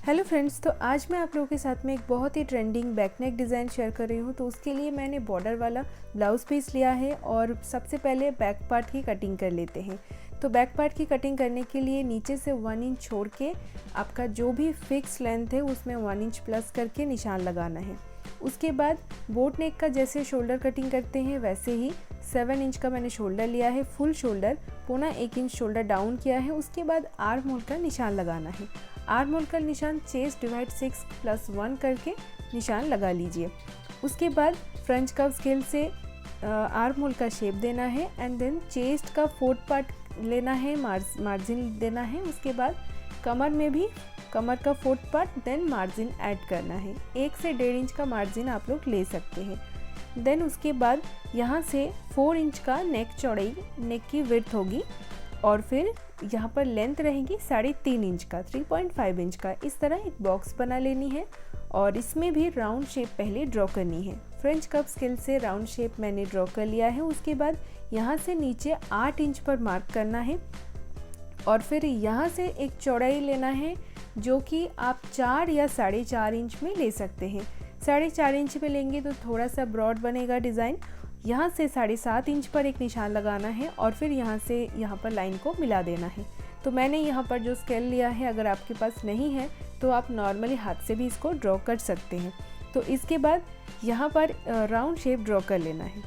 Hello friends, तो आज मैं आप लोगों के साथ में एक बहुत ही trending back neck design share कर रही हूँ। तो उसके लिए मैंने बॉर्डर वाला ब्लाउज़ पीस लिया है और सबसे पहले बैक पार्ट की कटिंग कर लेते हैं। तो बैक पार्ट की कटिंग करने के लिए नीचे से 1 इंच छोड़ के आपका जो भी फिक्स लेंथ है उसमें 1 इंच प्लस करके निशान लगाना है। उसके बाद बोट नेक का जैसे शोल्डर कटिंग करते हैं वैसे ही 7 इंच का मैंने शोल्डर लिया है, full shoulder, 1.25 inch shoulder down किया है। उसके बाद आर्म होल का निशान लगाना है। आर्म होल का निशान चेस्ट डिवाइड 6+1 करके निशान लगा लीजिए। उसके बाद फ्रंट कर्व स्केल से आर्म होल का शेप देना है एंड देन चेस्ट का 4th पार्ट लेना है, मार्जिन देना है। उसके बाद कमर में भी कमर का 4th part then margin add करना है। 1 से 1.5 इंच का मार्जिन आप लोग ले सकते हैं। देन उसके बाद यहाँ से 4 इंच का नेक चौड़ाई, नेक की विड्थ होगी और फिर यहाँ पर लेंथ रहेगी 3.5 इंच का, 3.5 इंच का। इस तरह एक बॉक्स बना लेनी है और इसमें भी राउंड शेप पहले ड्रॉ करनी है। फ्रेंच कर्व स्केल से राउंड शेप मैंने ड्रॉ कर लिया है। उसके बाद यहाँ से नीचे 8 इंच पर मार्क करना है और फिर यहाँ से एक चौड़ाई लेना है जो कि आप 4 या 4.5 इंच में ले सकते हैं। 4.5 इंच में लेंगे तो थोड़ा सा ब्रॉड बनेगा डिज़ाइन। यहाँ से 7.5 इंच पर एक निशान लगाना है और फिर यहाँ से यहाँ पर लाइन को मिला देना है। तो मैंने यहाँ पर जो स्केल लिया है, अगर आपके पास नहीं है तो आप नॉर्मली हाथ से भी इसको ड्रॉ कर सकते हैं। तो इसके बाद यहाँ पर राउंड शेप ड्रॉ कर लेना है।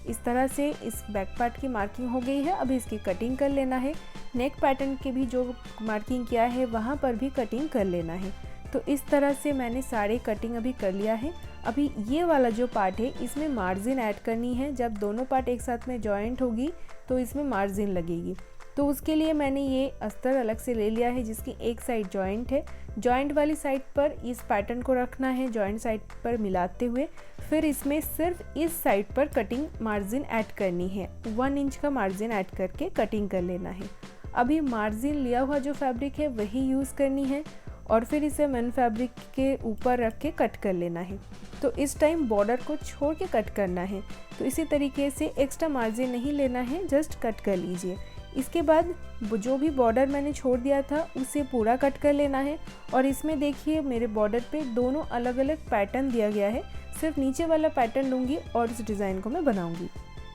इस तरह से इस बैक पार्ट की मार्किंग हो गई है। अभी इसकी कटिंग कर लेना है। नेक पैटर्न के भी जो मार्किंग किया है वहाँ पर भी कटिंग कर लेना है। तो इस तरह से मैंने सारे कटिंग अभी कर लिया है। अभी ये वाला जो पार्ट है इसमें मार्जिन ऐड करनी है। जब दोनों पार्ट एक साथ में जॉइंट होगी तो इसमें मार्जिन लगेगी। तो उसके लिए मैंने ये अस्तर अलग से ले लिया है जिसकी एक साइड जॉइंट है। जॉइंट वाली साइड पर इस पैटर्न को रखना है, जॉइंट साइड पर मिलाते हुए। फिर इसमें सिर्फ इस साइड पर कटिंग मार्जिन ऐड करनी है। 1 इंच का मार्जिन ऐड करके कटिंग कर लेना है। अभी मार्जिन लिया हुआ जो फैब्रिक है वही यूज़ करनी है और फिर इसे मेन फैब्रिक के ऊपर रख के कट कर लेना है। तो इस टाइम बॉर्डर को छोड़ के कट करना है। तो इसी तरीके से एक्स्ट्रा मार्जिन नहीं लेना है, जस्ट कट कर लीजिए। इसके बाद जो भी बॉर्डर मैंने छोड़ दिया था उसे पूरा कट कर लेना है। और इसमें देखिए मेरे बॉर्डर पे दोनों अलग अलग पैटर्न दिया गया है। सिर्फ नीचे वाला पैटर्न लूँगी और इस डिज़ाइन को मैं बनाऊँगी।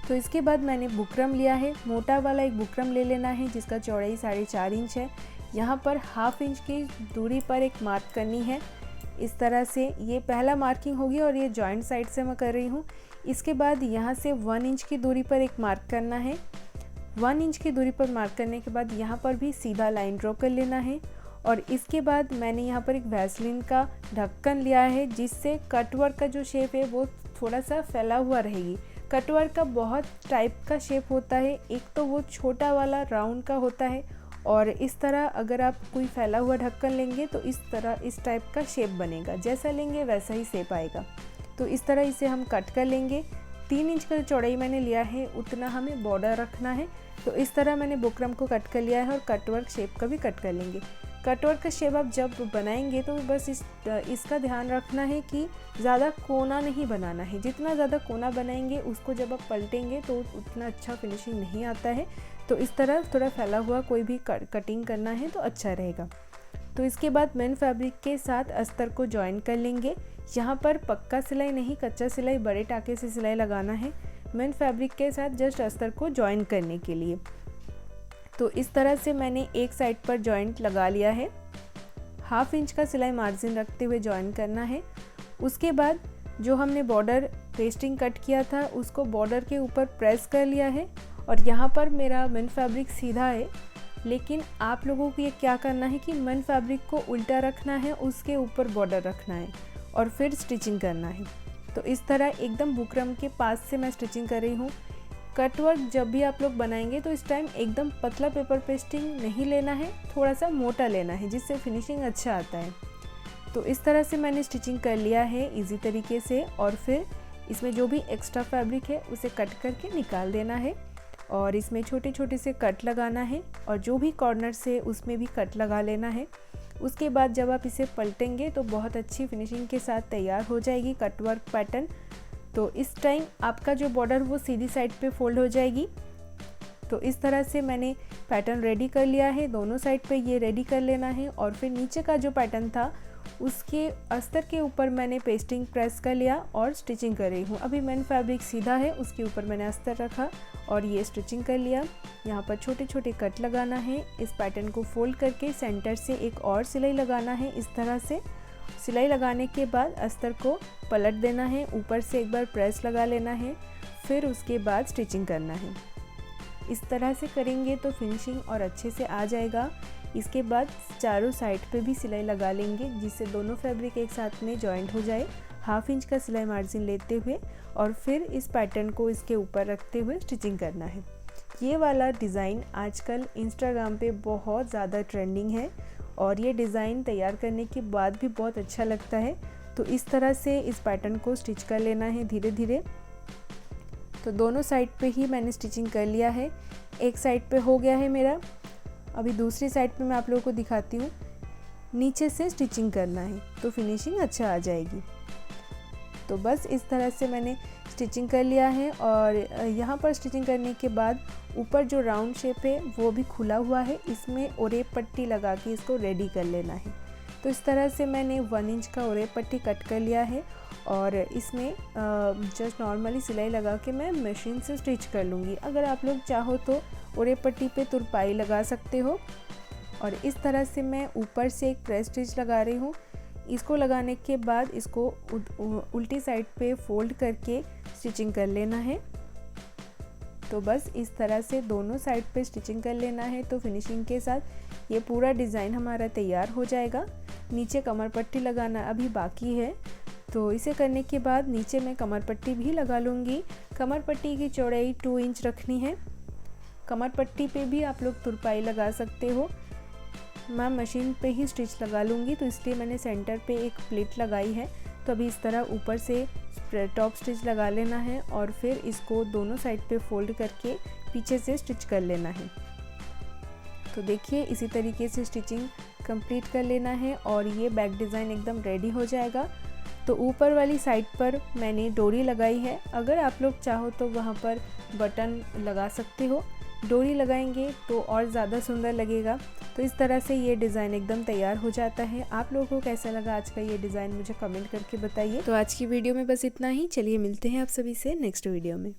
तो इसके बाद मैंने बुकरम लिया है। मोटा वाला एक बुकरम ले लेना है जिसका चौड़ाई 4.5 इंच है। यहाँ पर 1/2 इंच की दूरी पर एक मार्क करनी है। इस तरह से ये पहला मार्किंग होगी और ये जॉइंट साइड से मैं कर रही हूँ। इसके बाद यहाँ से 1 इंच की दूरी पर एक मार्क करना है। 1 इंच की दूरी पर मार्क करने के बाद यहाँ पर भी सीधा लाइन ड्रॉ कर लेना है। और इसके बाद मैंने यहाँ पर एक वैसलीन का ढक्कन लिया है जिससे कटवर्क का जो शेप है वो थोड़ा सा फैला हुआ रहेगी। कटवर्क का बहुत टाइप का शेप होता है। एक तो वो छोटा वाला राउंड का होता है और इस तरह अगर आप कोई फैला हुआ ढक्कन लेंगे तो इस तरह इस टाइप का शेप बनेगा। जैसा लेंगे वैसा ही शेप आएगा। तो इस तरह इसे हम कट कर लेंगे। 3 इंच का चौड़ाई मैंने लिया है, उतना हमें बॉर्डर रखना है। तो इस तरह मैंने बुकरम को कट कर लिया है और कटवर्क शेप का भी कट कर लेंगे। कटवर्क का शेप आप जब बनाएंगे तो बस इसका ध्यान रखना है कि ज़्यादा कोना नहीं बनाना है। जितना ज़्यादा कोना बनाएंगे उसको जब आप पलटेंगे तो उतना अच्छा फिनिशिंग नहीं आता है। तो इस तरह थोड़ा फैला हुआ कोई भी कटिंग करना है तो अच्छा रहेगा। तो इसके बाद मेन फैब्रिक के साथ अस्तर को जॉइन कर लेंगे। यहाँ पर पक्का सिलाई नहीं, कच्चा सिलाई, बड़े टाके से सिलाई लगाना है मेन फैब्रिक के साथ जस्ट अस्तर को जॉइन करने के लिए। तो इस तरह से मैंने एक साइड पर जॉइंट लगा लिया है। 1/2 इंच का सिलाई मार्जिन रखते हुए जॉइन करना है। उसके बाद जो हमने बॉर्डर पेस्टिंग कट किया था उसको बॉर्डर के ऊपर प्रेस कर लिया है और यहाँ पर मेरा मेन फैब्रिक सीधा है। लेकिन आप लोगों को ये क्या करना है कि मेन फैब्रिक को उल्टा रखना है, उसके ऊपर बॉर्डर रखना है और फिर स्टिचिंग करना है। तो इस तरह एकदम बुकरम के पास से मैं स्टिचिंग कर रही हूँ। कटवर्क जब भी आप लोग बनाएंगे तो इस टाइम एकदम पतला पेपर पेस्टिंग नहीं लेना है, थोड़ा सा मोटा लेना है जिससे फिनिशिंग अच्छा आता है। तो इस तरह से मैंने स्टिचिंग कर लिया है इजी तरीके से। और फिर इसमें जो भी एक्स्ट्रा फैब्रिक है उसे कट करके निकाल देना है और इसमें छोटे छोटे से कट लगाना है और जो भी कॉर्नर से उसमें भी कट लगा लेना है। उसके बाद जब आप इसे पलटेंगे तो बहुत अच्छी फिनिशिंग के साथ तैयार हो जाएगी कटवर्क पैटर्न। तो इस टाइम आपका जो बॉर्डर वो सीधी साइड पे फोल्ड हो जाएगी। तो इस तरह से मैंने पैटर्न रेडी कर लिया है, दोनों साइड पे ये रेडी कर लेना है। और फिर नीचे का जो पैटर्न था उसके अस्तर के ऊपर मैंने पेस्टिंग प्रेस कर लिया और स्टिचिंग कर रही हूँ। अभी मैंने फैब्रिक सीधा है, उसके ऊपर मैंने अस्तर रखा और ये स्टिचिंग कर लिया। यहाँ पर छोटे छोटे कट लगाना है। इस पैटर्न को फोल्ड करके सेंटर से एक और सिलाई लगाना है। इस तरह से सिलाई लगाने के बाद अस्तर को पलट देना है, ऊपर से एक बार प्रेस लगा लेना है, फिर उसके बाद स्टिचिंग करना है। इस तरह से करेंगे तो फिनिशिंग और अच्छे से आ जाएगा। इसके बाद चारों साइड पे भी सिलाई लगा लेंगे जिससे दोनों फैब्रिक एक साथ में जॉइंट हो जाए। 1/2 इंच का सिलाई मार्जिन लेते हुए और फिर इस पैटर्न को इसके ऊपर रखते हुए स्टिचिंग करना है। ये वाला डिज़ाइन आजकल इंस्टाग्राम पे बहुत ज़्यादा ट्रेंडिंग है और ये डिज़ाइन तैयार करने के बाद भी बहुत अच्छा लगता है। तो इस तरह से इस पैटर्न को स्टिच कर लेना है धीरे धीरे। तो दोनों साइड पे ही मैंने स्टिचिंग कर लिया है। एक साइड पे हो गया है मेरा, अभी दूसरी साइड पे मैं आप लोगों को दिखाती हूँ। नीचे से स्टिचिंग करना है तो फिनिशिंग अच्छा आ जाएगी। तो बस इस तरह से मैंने स्टिचिंग कर लिया है और यहाँ पर स्टिचिंग करने के बाद ऊपर जो राउंड शेप है वो भी खुला हुआ है, इसमें ओरेप पट्टी लगा के इसको रेडी कर लेना है। तो इस तरह से मैंने 1 इंच का ओरेप पट्टी कट कर लिया है और इसमें जस्ट नॉर्मली सिलाई लगा के मैं मशीन से स्टिच कर लूँगी। अगर आप लोग चाहो तो ओरेप पट्टी पे तुरपाई लगा सकते हो। और इस तरह से मैं ऊपर से एक प्रेस स्टिच लगा रही हूँ। इसको लगाने के बाद इसको उल्टी साइड पे फोल्ड करके स्टिचिंग कर लेना है। तो बस इस तरह से दोनों साइड पे स्टिचिंग कर लेना है। तो फिनिशिंग के साथ ये पूरा डिज़ाइन हमारा तैयार हो जाएगा। नीचे कमर पट्टी लगाना अभी बाकी है, तो इसे करने के बाद नीचे मैं कमर पट्टी भी लगा लूँगी। कमर पट्टी की चौड़ाई 2 इंच रखनी है। कमर पट्टी पे भी आप लोग तुरपाई लगा सकते हो। मैं मशीन पे ही स्टिच लगा लूँगी तो इसलिए मैंने सेंटर पे एक प्लेट लगाई है। तो अभी इस तरह ऊपर से टॉप स्टिच लगा लेना है और फिर इसको दोनों साइड पे फोल्ड करके पीछे से स्टिच कर लेना है। तो देखिए इसी तरीके से स्टिचिंग कंप्लीट कर लेना है और ये बैक डिज़ाइन एकदम रेडी हो जाएगा। तो ऊपर वाली साइड पर मैंने डोरी लगाई है। अगर आप लोग चाहो तो वहाँ पर बटन लगा सकते हो। डोरी लगाएंगे तो और ज़्यादा सुंदर लगेगा। तो इस तरह से ये डिज़ाइन एकदम तैयार हो जाता है। आप लोगों को कैसा लगा आज का ये डिज़ाइन मुझे कमेंट करके बताइए। तो आज की वीडियो में बस इतना ही। चलिए मिलते हैं आप सभी से नेक्स्ट वीडियो में।